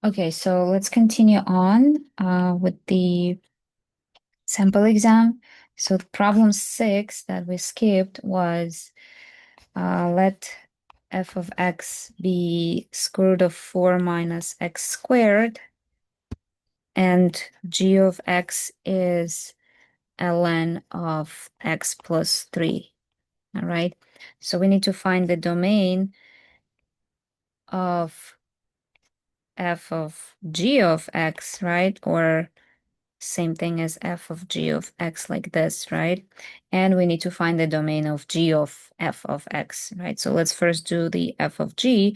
Okay, so let's continue on with the sample exam. So problem 6 that we skipped was let f of x be square root of 4 minus x squared, and g of x is ln of x plus 3. All right, so we need to find the domain of f of g of x, right? Or same thing as f of g of x, like this, right? And we need to find the domain of g of f of x, right? So let's first do the f of g.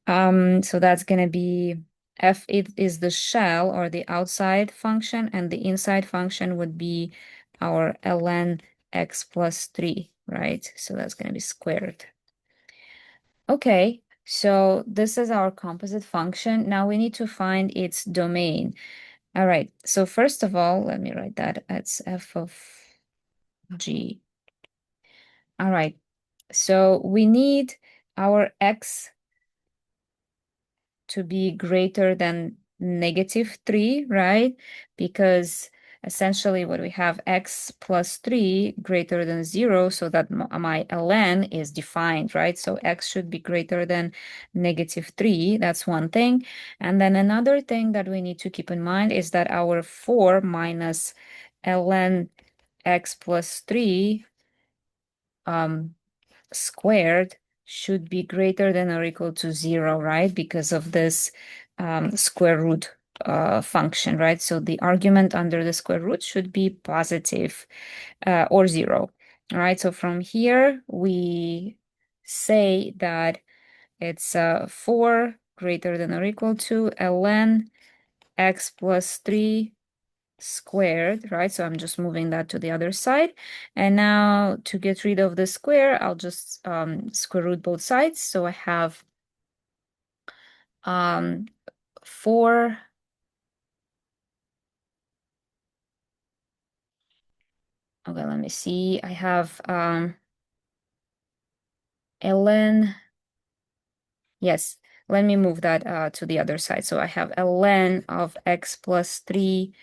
So that's going to be f, it is the shell or the outside function, and the inside function would be our ln x plus 3, right? So that's going to be squared. Okay, so this is our composite function. Now we need to find its domain. All right, so first of all, let me write that as f of g. All right, so we need our x to be greater than -3, right? Because essentially what we have, x plus 3 greater than 0, so that my ln is defined, right? So x should be greater than -3. That's one thing. And then another thing that we need to keep in mind is that our 4 minus ln x plus 3 squared should be greater than or equal to 0, right? Because of this square root function, right? So the argument under the square root should be positive or 0. All right, so from here we say that it's 4 greater than or equal to ln x plus 3 squared, right? So I'm just moving that to the other side. And now to get rid of the square, I'll just square root both sides. So I have 4. Okay, let me see. I have ln. Yes, let me move that to the other side. So I have ln of x plus 3,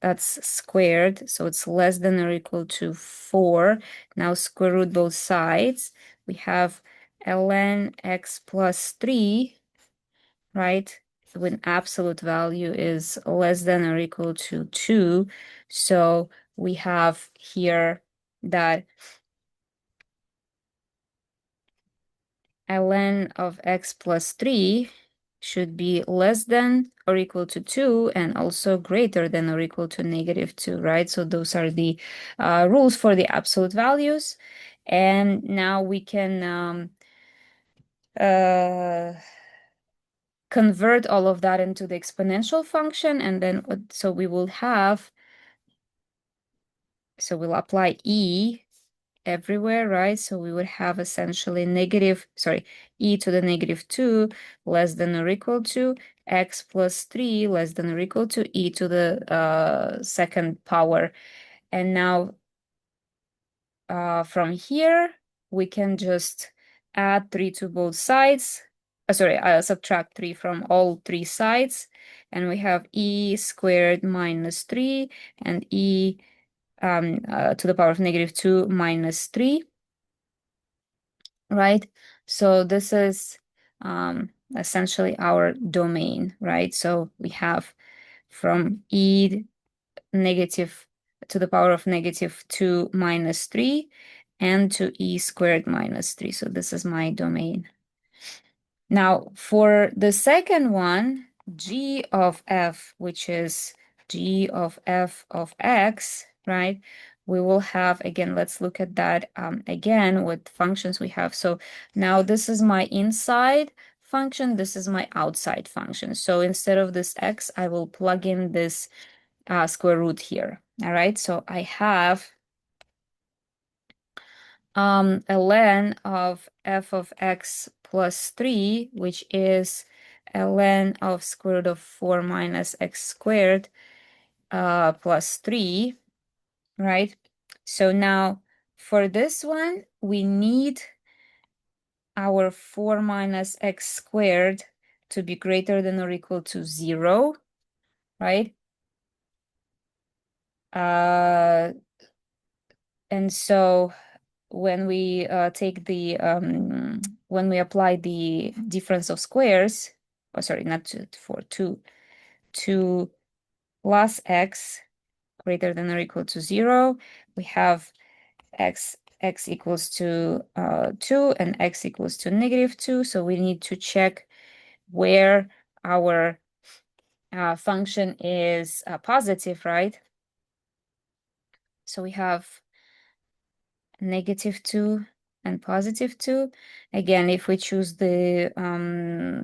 that's squared, so it's less than or equal to 4. Now square root both sides. We have ln x plus 3, right? When absolute value is less than or equal to 2. So we have here that ln of x plus 3 should be less than or equal to 2 and also greater than or equal to -2, right? So those are the rules for the absolute values. And now we can convert all of that into the exponential function, and then so we will have, so we'll apply e everywhere, right? So we would have essentially e to the -2 less than or equal to x plus 3 less than or equal to e to the second power. And now from here, we can just add 3 to both sides. Subtract 3 from all 3 sides. And we have e squared minus 3 and e to the power of -2 minus 3, right? So this is essentially our domain, right? So we have from e negative to the power of -2 minus 3 and to e squared minus 3. So this is my domain. Now for the second one, g of f, which is g of f of x, right? We will have, again, let's look at that again, what functions we have. So now this is my inside function, this is my outside function. So instead of this x, I will plug in this square root here. All right, so I have ln of f of x plus 3, which is ln of square root of 4 minus x squared plus 3, right? So now for this one, we need our 4 minus x squared to be greater than or equal to 0, right? And so when we take the when we apply the difference of squares, oh sorry, not for 2 plus x greater than or equal to 0, we have x equals to 2 and x equals to -2. So we need to check where our function is positive, right? So we have -2 and +2. Again, if we choose the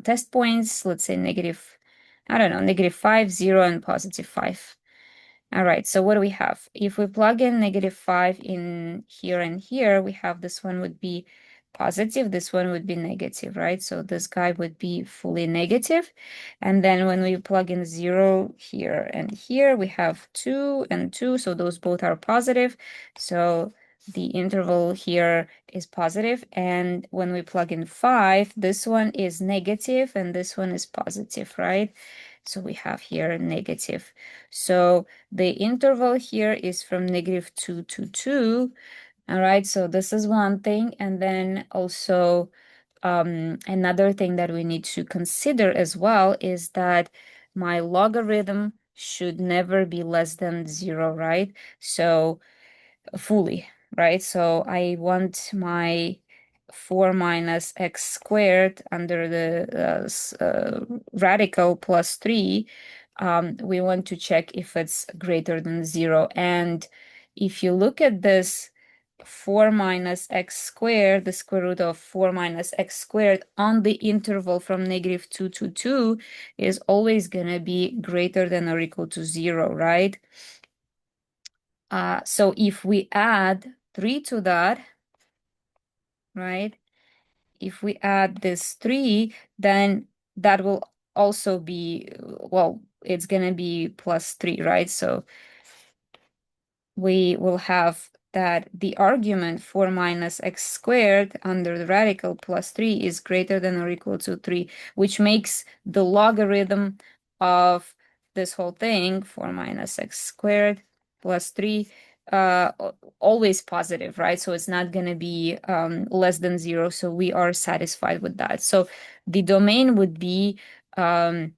test points, let's say negative, I don't know, -5, 0, and +5. All right, so what do we have? If we plug in -5 in here and here, we have this one would be positive, this one would be negative, right? So this guy would be fully negative. And then when we plug in 0 here and here, we have 2 and 2, so those both are positive. So the interval here is positive. And when we plug in 5, this one is negative and this one is positive, right? So we have here negative. So the interval here is from -2 to 2. All right, so this is one thing. And then also another thing that we need to consider as well is that my logarithm should never be less than 0, right? So fully, right? So I want my 4 minus x squared under the radical plus 3. We want to check if it's greater than 0. And if you look at this 4 minus x squared, the square root of 4 minus x squared on the interval from -2 to 2 is always going to be greater than or equal to 0, right? So if we add 3 to that, right? If we add this 3, then that will also be, well, it's going to be +3, right? So we will have that the argument 4 minus x squared under the radical plus 3 is greater than or equal to 3, which makes the logarithm of this whole thing, 4 minus x squared plus 3, always positive, right? So it's not going to be less than 0. So we are satisfied with that. So the domain would be from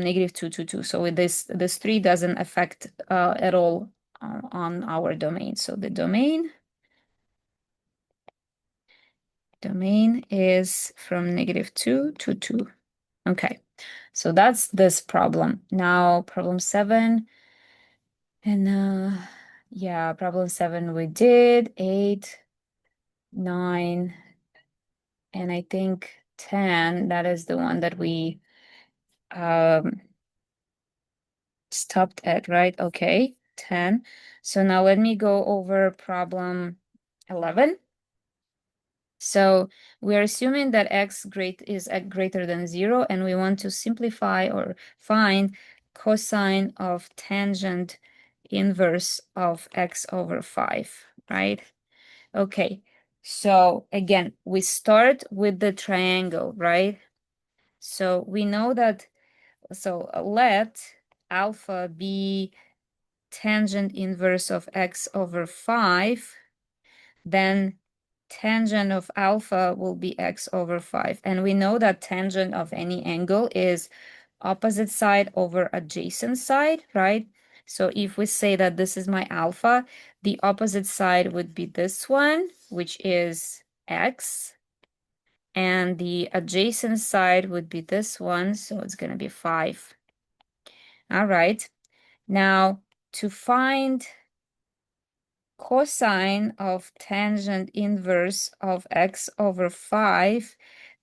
-2 to 2. So this 3 doesn't affect at all on our domain. So the domain is from -2 to 2. Okay, so that's this problem. Now problem 7, and yeah, problem 7 we did, 8, 9, and I think 10. That is the one that we stopped at, right? Okay, 10. So now let me go over problem 11. So we're assuming that x is greater than 0, and we want to simplify or find cosine of tangent inverse of x over 5, right? Okay, so again, we start with the triangle, right? So we know that, so let alpha be tangent inverse of x over 5, then tangent of alpha will be x over 5. And we know that tangent of any angle is opposite side over adjacent side, right? So if we say that this is my alpha, the opposite side would be this one, which is x. And the adjacent side would be this one, so it's going to be 5. All right. Now, to find cosine of tangent inverse of x over 5,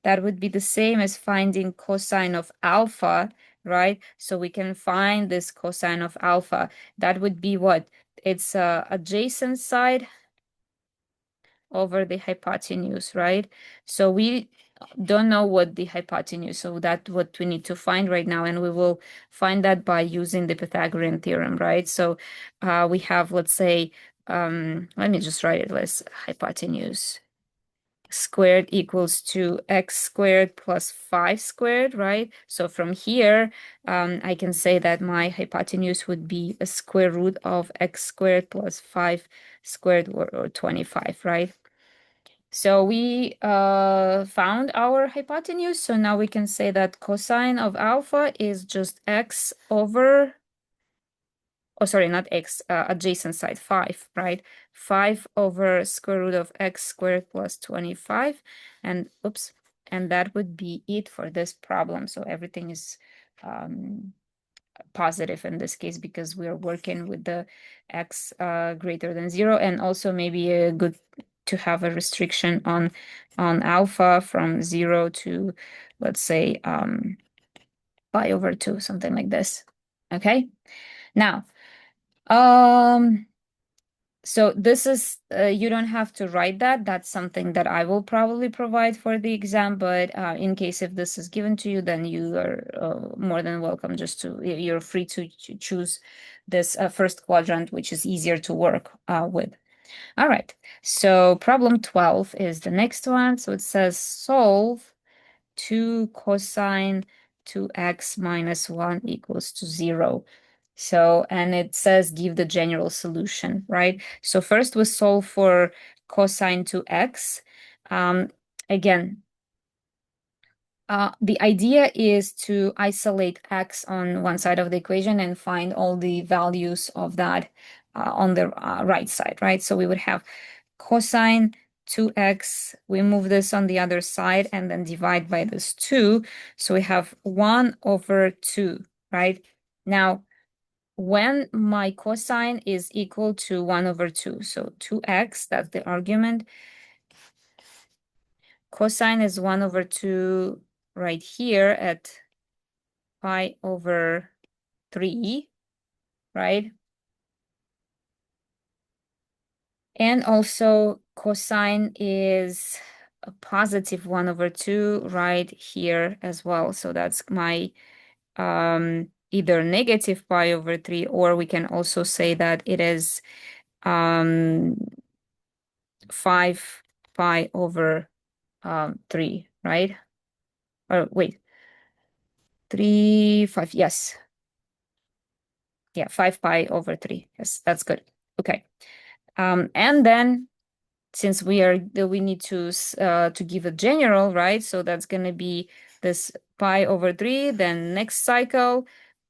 that would be the same as finding cosine of alpha, right? So we can find this cosine of alpha. That would be what? It's adjacent side over the hypotenuse, right? So we don't know what the hypotenuse, so that's what we need to find right now, and we will find that by using the Pythagorean theorem, right? So we have, let's say, let me just write it as hypotenuse squared equals to x squared plus 5 squared, right? So from here, I can say that my hypotenuse would be a square root of x squared plus 5 squared, or 25, right? So we found our hypotenuse. So now we can say that cosine of alpha is just x over, oh, sorry, not x, adjacent side, 5, right? 5 over square root of x squared plus 25. And oops, and that would be it for this problem. So everything is positive in this case because we're working with the x greater than 0, and also maybe a good to have a restriction on alpha from 0 to, let's say, pi over 2, something like this. Okay, now so this is, you don't have to write that. That's something that I will probably provide for the exam, but in case if this is given to you, then you are more than welcome just to, you're free to choose this first quadrant, which is easier to work with. All right, so problem 12 is the next one. So it says solve 2 cosine 2x minus 1 equals to 0. So, and it says give the general solution, right? So first we solve for cosine 2x. Again, the idea is to isolate x on one side of the equation and find all the values of that on the right side, right? So we would have cosine 2x, we move this on the other side and then divide by this 2. So we have 1 over 2, right? Now, when my cosine is equal to 1 over 2, so 2x, that's the argument. Cosine is 1 over 2 right here at pi over 3, right? And also cosine is a positive 1 over 2 right here as well. So that's my either negative pi over 3, or we can also say that it is 5 pi over 3, right? Or wait, 3, 5, yes. Yeah, 5 pi over 3. Yes, that's good. Okay. And then since we need to give a general, right? So that's going to be this pi over 3, then next cycle,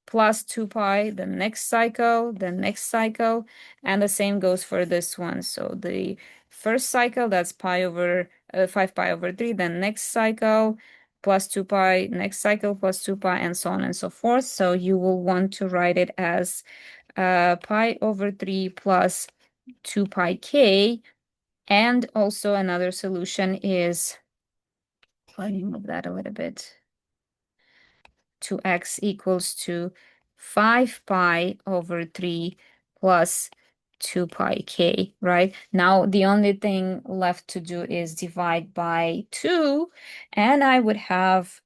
plus 2 pi, the next cycle, the next cycle, and the same goes for this one. So the first cycle, that's pi over 5 pi over 3, then next cycle, plus 2 pi, next cycle, plus 2 pi, and so on and so forth. So you will want to write it as pi over 3 plus 2 pi k. And also another solution is, let me move that a little bit, 2x equals to 5 pi over 3 plus 2 pi k, right? Now, the only thing left to do is divide by 2, and I would have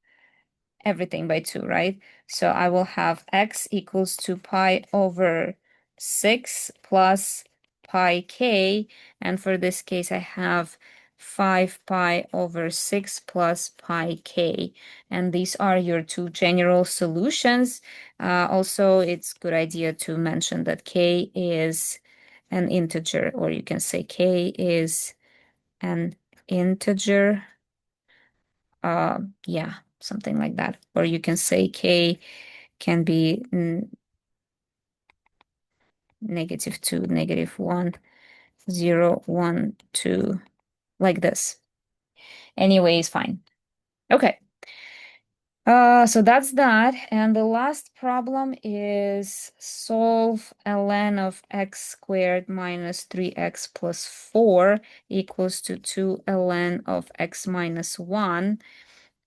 everything by 2, right? So I will have x equals to pi over 6 plus pi k, and for this case I have 5 pi over 6 plus pi k, and these are your two general solutions. Also, it's good idea to mention that k is an integer, or you can say k is an integer. Yeah, something like that. Or you can say k can be -2, -1, 0, 1, 2, like this. Anyway, it's fine. Okay. So that's that. And the last problem is solve ln of x squared minus 3x plus 4 equals to 2 ln of x minus 1.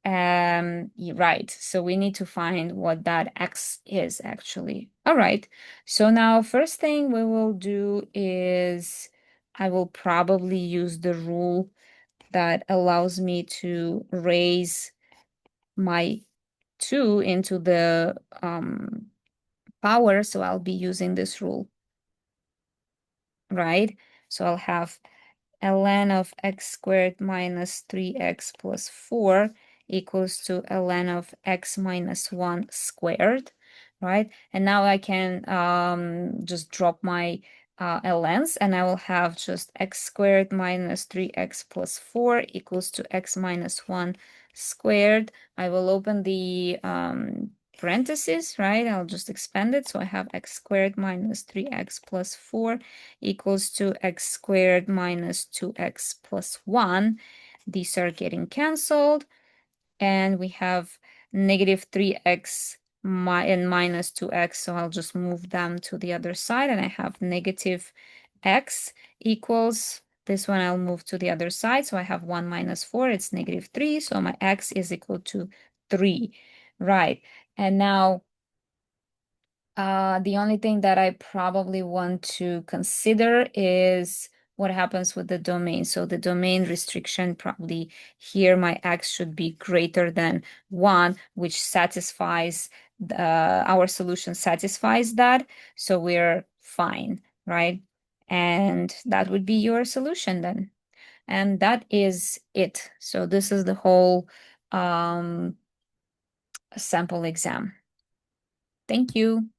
Right, so we need to find what that x is actually. All right, so now first thing we will do is I will probably use the rule that allows me to raise my 2 into the power, so I'll be using this rule, right? So I'll have ln of x squared minus 3x plus 4 equals to ln of x minus 1 squared, right? And now I can just drop my ln's, and I will have just x squared minus 3x plus 4 equals to x minus 1 squared. I will open the parentheses, right? I'll just expand it. So I have x squared minus 3x plus 4 equals to x squared minus 2x plus 1. These are getting canceled. And we have negative 3x and minus 2x. So I'll just move them to the other side. And I have negative x equals, this one I'll move to the other side. So I have 1 minus 4, it's negative 3. So my x is equal to 3, right? And now the only thing that I probably want to consider is what happens with the domain. So the domain restriction, probably here my x should be greater than 1, which satisfies our solution satisfies that. So we're fine, right? And that would be your solution then. And that is it. So this is the whole sample exam. Thank you.